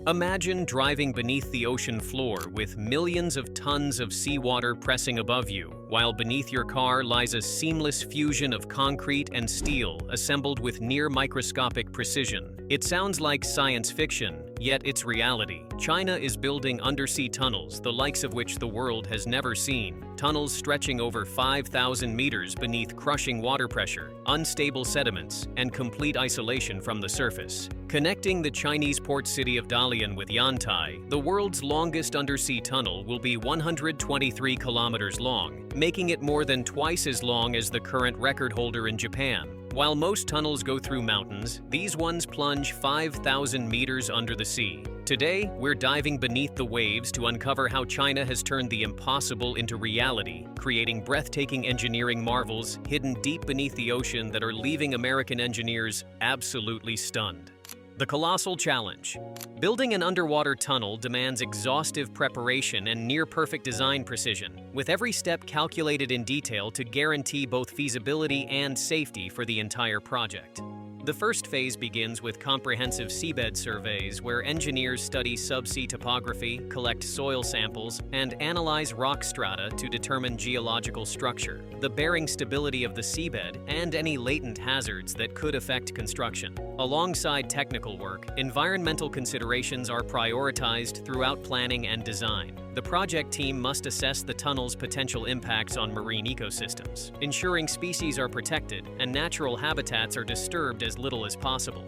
Imagine driving beneath the ocean floor with millions of tons of seawater pressing above you, while beneath your car lies a seamless fusion of concrete and steel assembled with near-microscopic precision. It sounds like science fiction, yet it's reality. China is building undersea tunnels, the likes of which the world has never seen. Tunnels stretching over 5,000 meters beneath crushing water pressure, unstable sediments, and complete isolation from the surface. Connecting the Chinese port city of Dalian with Yantai, the world's longest undersea tunnel will be 123 kilometers long, making it more than twice as long as the current record holder in Japan. While most tunnels go through mountains, these ones plunge 5,000 meters under the sea. Today, we're diving beneath the waves to uncover how China has turned the impossible into reality, creating breathtaking engineering marvels hidden deep beneath the ocean that are leaving American engineers absolutely stunned. The colossal challenge. Building an underwater tunnel demands exhaustive preparation and near-perfect design precision, with every step calculated in detail to guarantee both feasibility and safety for the entire project. The first phase begins with comprehensive seabed surveys where engineers study subsea topography, collect soil samples, and analyze rock strata to determine geological structure, the bearing stability of the seabed, and any latent hazards that could affect construction. Alongside technical work, environmental considerations are prioritized throughout planning and design. The project team must assess the tunnel's potential impacts on marine ecosystems, ensuring species are protected and natural habitats are disturbed as little as possible.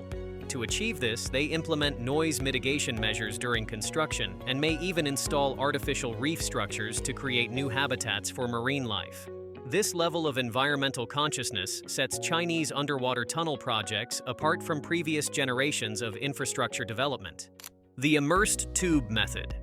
To achieve this, they implement noise mitigation measures during construction and may even install artificial reef structures to create new habitats for marine life. This level of environmental consciousness sets Chinese underwater tunnel projects apart from previous generations of infrastructure development. The immersed tube method.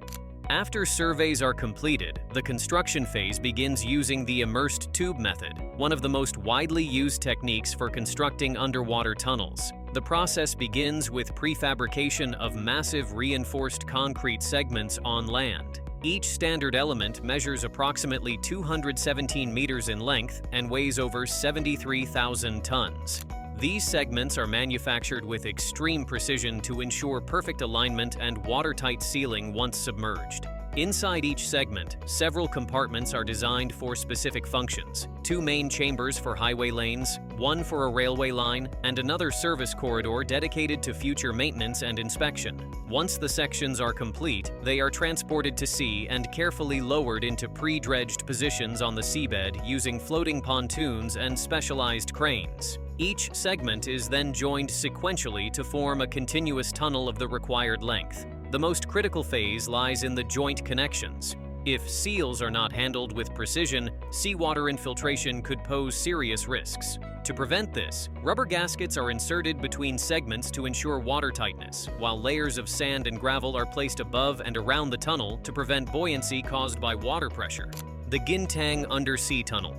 After surveys are completed, the construction phase begins using the immersed tube method, one of the most widely used techniques for constructing underwater tunnels. The process begins with prefabrication of massive reinforced concrete segments on land. Each standard element measures approximately 217 meters in length and weighs over 73,000 tons. These segments are manufactured with extreme precision to ensure perfect alignment and watertight sealing once submerged. Inside each segment, several compartments are designed for specific functions: two main chambers for highway lanes, one for a railway line, and another service corridor dedicated to future maintenance and inspection. Once the sections are complete, they are transported to sea and carefully lowered into pre-dredged positions on the seabed using floating pontoons and specialized cranes. Each segment is then joined sequentially to form a continuous tunnel of the required length. The most critical phase lies in the joint connections. If seals are not handled with precision, seawater infiltration could pose serious risks. To prevent this, rubber gaskets are inserted between segments to ensure watertightness, while layers of sand and gravel are placed above and around the tunnel to prevent buoyancy caused by water pressure. The Gintang Undersea Tunnel.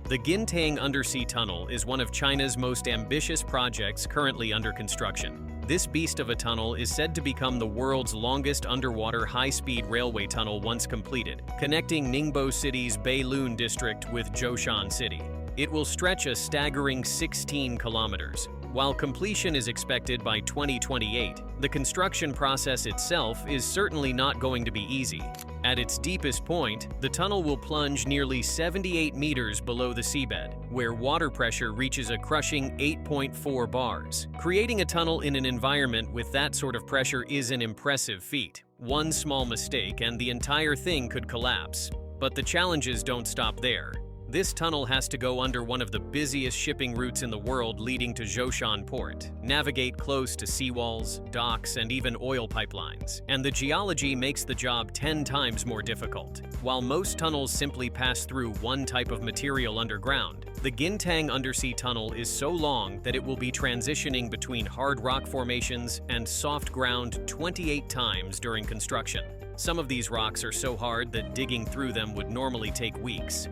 The Gintang Undersea Tunnel is one of China's most ambitious projects currently under construction. This beast of a tunnel is said to become the world's longest underwater high-speed railway tunnel once completed, connecting Ningbo City's Beilun district with Zhoushan City. It will stretch a staggering 16 kilometers. While completion is expected by 2028, the construction process itself is certainly not going to be easy. At its deepest point, the tunnel will plunge nearly 78 meters below the seabed, where water pressure reaches a crushing 8.4 bars. Creating a tunnel in an environment with that sort of pressure is an impressive feat. One small mistake and the entire thing could collapse. But the challenges don't stop there. This tunnel has to go under one of the busiest shipping routes in the world leading to Zhoushan Port, navigate close to seawalls, docks, and even oil pipelines. And the geology makes the job 10 times more difficult. While most tunnels simply pass through one type of material underground, the Gintang Undersea Tunnel is so long that it will be transitioning between hard rock formations and soft ground 28 times during construction. Some of these rocks are so hard that digging through them would normally take weeks.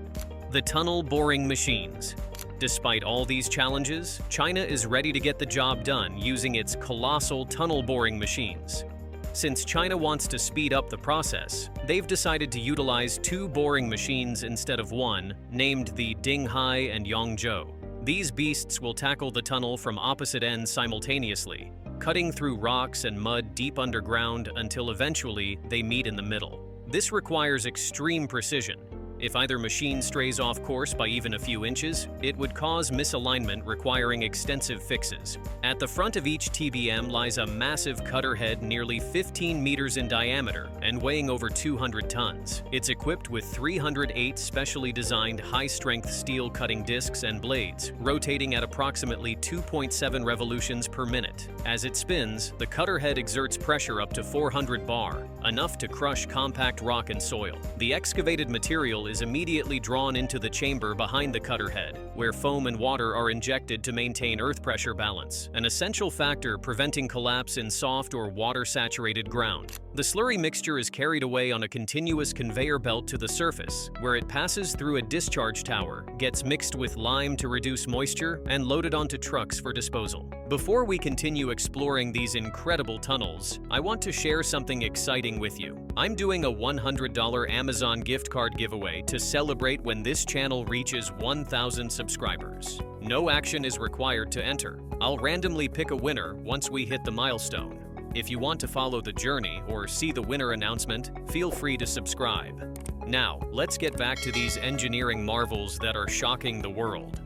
The tunnel boring machines. Despite all these challenges, China is ready to get the job done using its colossal tunnel boring machines. Since China wants to speed up the process, they've decided to utilize two boring machines instead of one, named the Dinghai and Yongzhou. These beasts will tackle the tunnel from opposite ends simultaneously. cutting through rocks and mud deep underground until eventually they meet in the middle. This requires extreme precision. If either machine strays off course by even a few inches, it would cause misalignment requiring extensive fixes. At the front of each TBM lies a massive cutter head nearly 15 meters in diameter and weighing over 200 tons. It's equipped with 308 specially designed high-strength steel cutting discs and blades, rotating at approximately 2.7 revolutions per minute. As it spins, the cutter head exerts pressure up to 400 bar, enough to crush compact rock and soil. The excavated material is immediately drawn into the chamber behind the cutter head, where foam and water are injected to maintain earth pressure balance, an essential factor preventing collapse in soft or water-saturated ground. The slurry mixture is carried away on a continuous conveyor belt to the surface, where it passes through a discharge tower, gets mixed with lime to reduce moisture, and loaded onto trucks for disposal. Before we continue exploring these incredible tunnels, I want to share something exciting with you. I'm doing a $100 Amazon gift card giveaway to celebrate when this channel reaches 1,000 subscribers. No action is required to enter. I'll randomly pick a winner once we hit the milestone. If you want to follow the journey or see the winner announcement, feel free to subscribe. Now, let's get back to these engineering marvels that are shocking the world.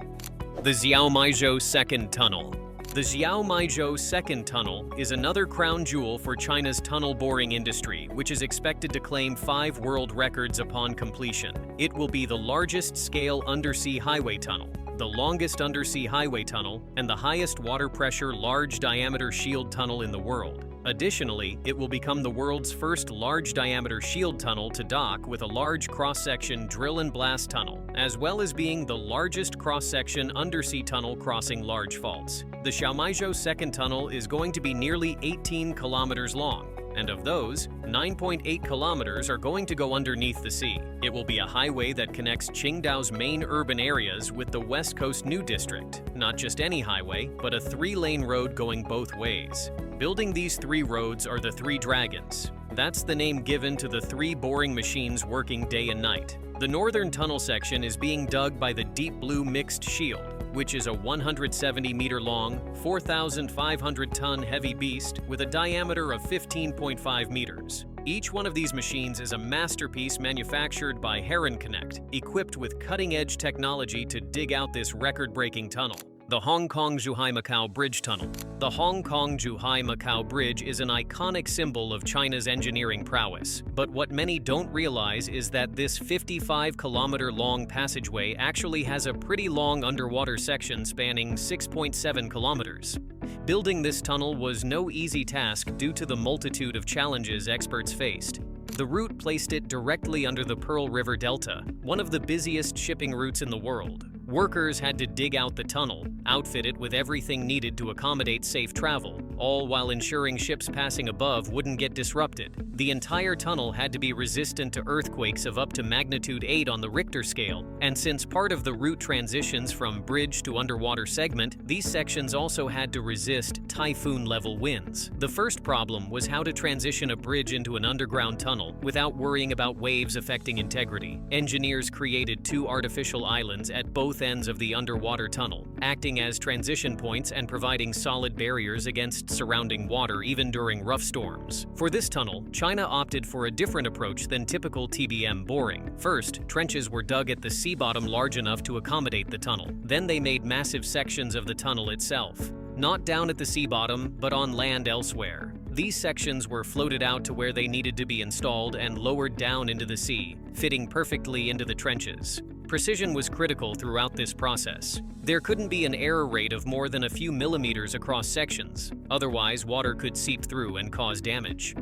The Xiao Maiho Second Tunnel. The Xiao Maiho Second Tunnel is another crown jewel for China's tunnel boring industry, which is expected to claim 5 world records upon completion. It will be the largest-scale undersea highway tunnel, the longest undersea highway tunnel, and the highest water pressure large-diameter shield tunnel in the world. Additionally, it will become the world's first large-diameter shield tunnel to dock with a large cross-section drill and blast tunnel, as well as being the largest cross-section undersea tunnel crossing large faults. The Xiao Maiho Second Tunnel is going to be nearly 18 kilometers long, and of those, 9.8 kilometers are going to go underneath the sea. It will be a highway that connects Qingdao's main urban areas with the West Coast New District. Not just any highway, but a 3-lane road going both ways. Building these 3 roads are the 3 Dragons. That's the name given to the 3 boring machines working day and night. The northern tunnel section is being dug by the Deep Blue Mixed Shield, which is a 170-meter-long, 4,500-ton heavy beast with a diameter of 15.5 meters. Each one of these machines is a masterpiece manufactured by Heron Connect, equipped with cutting-edge technology to dig out this record-breaking tunnel. The Kong-Zhuhai-Macau Bridge Tunnel. The Kong-Zhuhai-Macau Bridge is an iconic symbol of China's engineering prowess. But what many don't realize is that this 55-kilometer-long passageway actually has a pretty long underwater section spanning 6.7 kilometers. Building this tunnel was no easy task due to the multitude of challenges experts faced. The route placed it directly under the Pearl River Delta, one of the busiest shipping routes in the world. Workers had to dig out the tunnel, outfit it with everything needed to accommodate safe travel, all while ensuring ships passing above wouldn't get disrupted. The entire tunnel had to be resistant to earthquakes of up to magnitude 8 on the Richter scale, and since part of the route transitions from bridge to underwater segment, these sections also had to resist typhoon-level winds. The first problem was how to transition a bridge into an underground tunnel without worrying about waves affecting integrity. Engineers created 2 artificial islands at both ends of the underwater tunnel, acting as transition points and providing solid barriers against surrounding water even during rough storms. For this tunnel, China opted for a different approach than typical TBM boring. First, trenches were dug at the sea bottom large enough to accommodate the tunnel. Then they made massive sections of the tunnel itself, not down at the sea bottom, but on land elsewhere. These sections were floated out to where they needed to be installed and lowered down into the sea, fitting perfectly into the trenches. Precision was critical throughout this process. There couldn't be an error rate of more than a few millimeters across sections, otherwise water could seep through and cause damage.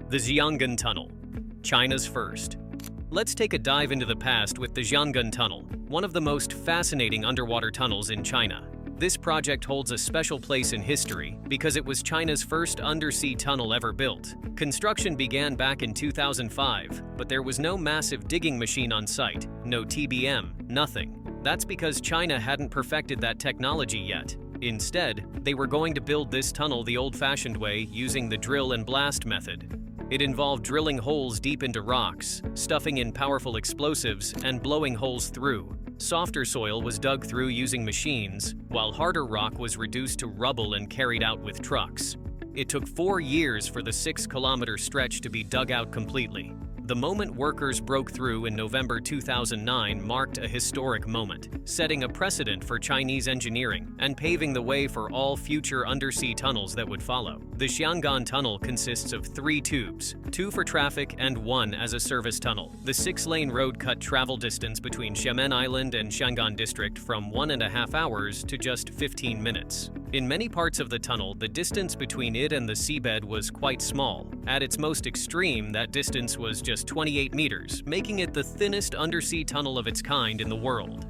The Xiangan Tunnel, China's first. Let's take a dive into the past with the Xiangan Tunnel, one of the most fascinating underwater tunnels in China. This project holds a special place in history because it was China's first undersea tunnel ever built. Construction began back in 2005, but there was no massive digging machine on site, no TBM, nothing. That's because China hadn't perfected that technology yet. Instead, they were going to build this tunnel the old-fashioned way using the drill and blast method. It involved drilling holes deep into rocks, stuffing in powerful explosives, and blowing holes through. Softer soil was dug through using machines, while harder rock was reduced to rubble and carried out with trucks. It took 4 years for the 6-kilometer stretch to be dug out completely. The moment workers broke through in November 2009 marked a historic moment, setting a precedent for Chinese engineering and paving the way for all future undersea tunnels that would follow. The Xiangan tunnel consists of 3 tubes, 2 for traffic and 1 as a service tunnel. The 6-lane road cut travel distance between Xiamen Island and Xiangan District from 1.5 hours to just 15 minutes. In many parts of the tunnel, the distance between it and the seabed was quite small. At its most extreme, that distance was just 28 meters, making it the thinnest undersea tunnel of its kind in the world.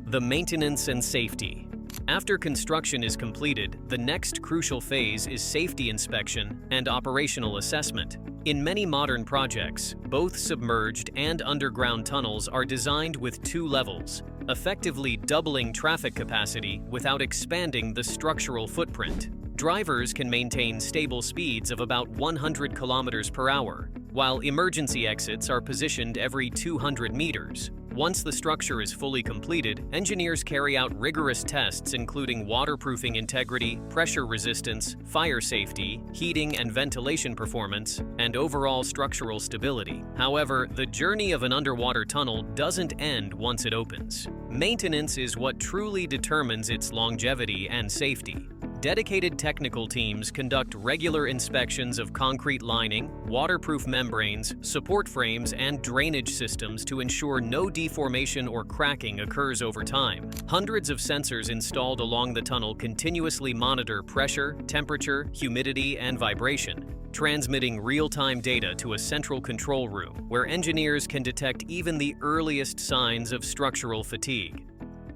The maintenance and safety. After construction is completed, the next crucial phase is safety inspection and operational assessment. In many modern projects, both submerged and underground tunnels are designed with 2 levels, effectively doubling traffic capacity without expanding the structural footprint. Drivers can maintain stable speeds of about 100 kilometers per hour, while emergency exits are positioned every 200 meters. Once the structure is fully completed, engineers carry out rigorous tests including waterproofing integrity, pressure resistance, fire safety, heating and ventilation performance, and overall structural stability. However, the journey of an underwater tunnel doesn't end once it opens. Maintenance is what truly determines its longevity and safety. Dedicated technical teams conduct regular inspections of concrete lining, waterproof membranes, support frames, and drainage systems to ensure no deformation or cracking occurs over time. Hundreds of sensors installed along the tunnel continuously monitor pressure, temperature, humidity, and vibration, transmitting real-time data to a central control room where engineers can detect even the earliest signs of structural fatigue.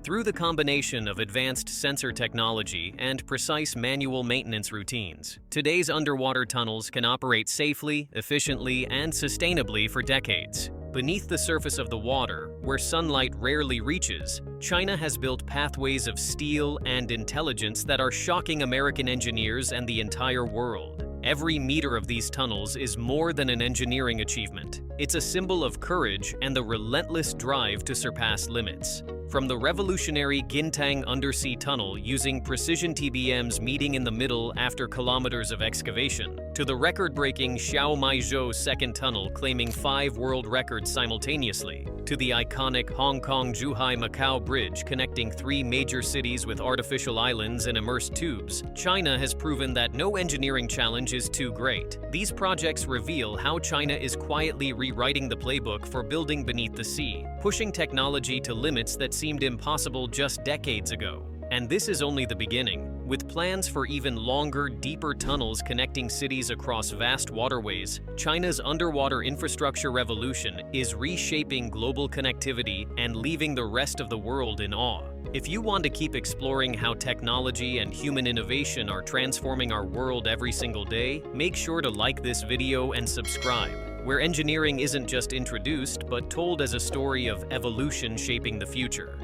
Through the combination of advanced sensor technology and precise manual maintenance routines, today's underwater tunnels can operate safely, efficiently, and sustainably for decades. Beneath the surface of the water, where sunlight rarely reaches, China has built pathways of steel and intelligence that are shocking American engineers and the entire world. Every meter of these tunnels is more than an engineering achievement. It's a symbol of courage and the relentless drive to surpass limits. From the revolutionary Gintang undersea tunnel using precision TBMs meeting in the middle after kilometers of excavation, to the record-breaking Xiao Maiho second tunnel claiming 5 world records simultaneously, to the iconic Kong-Zhuhai-Macau bridge connecting 3 major cities with artificial islands and immersed tubes, China has proven that no engineering challenge is too great. These projects reveal how China is quietly rewriting the playbook for building beneath the sea, pushing technology to limits that seemed impossible just decades ago. And this is only the beginning. With plans for even longer, deeper tunnels connecting cities across vast waterways, China's underwater infrastructure revolution is reshaping global connectivity and leaving the rest of the world in awe. If you want to keep exploring how technology and human innovation are transforming our world every single day, make sure to like this video and subscribe, where engineering isn't just introduced but told as a story of evolution shaping the future.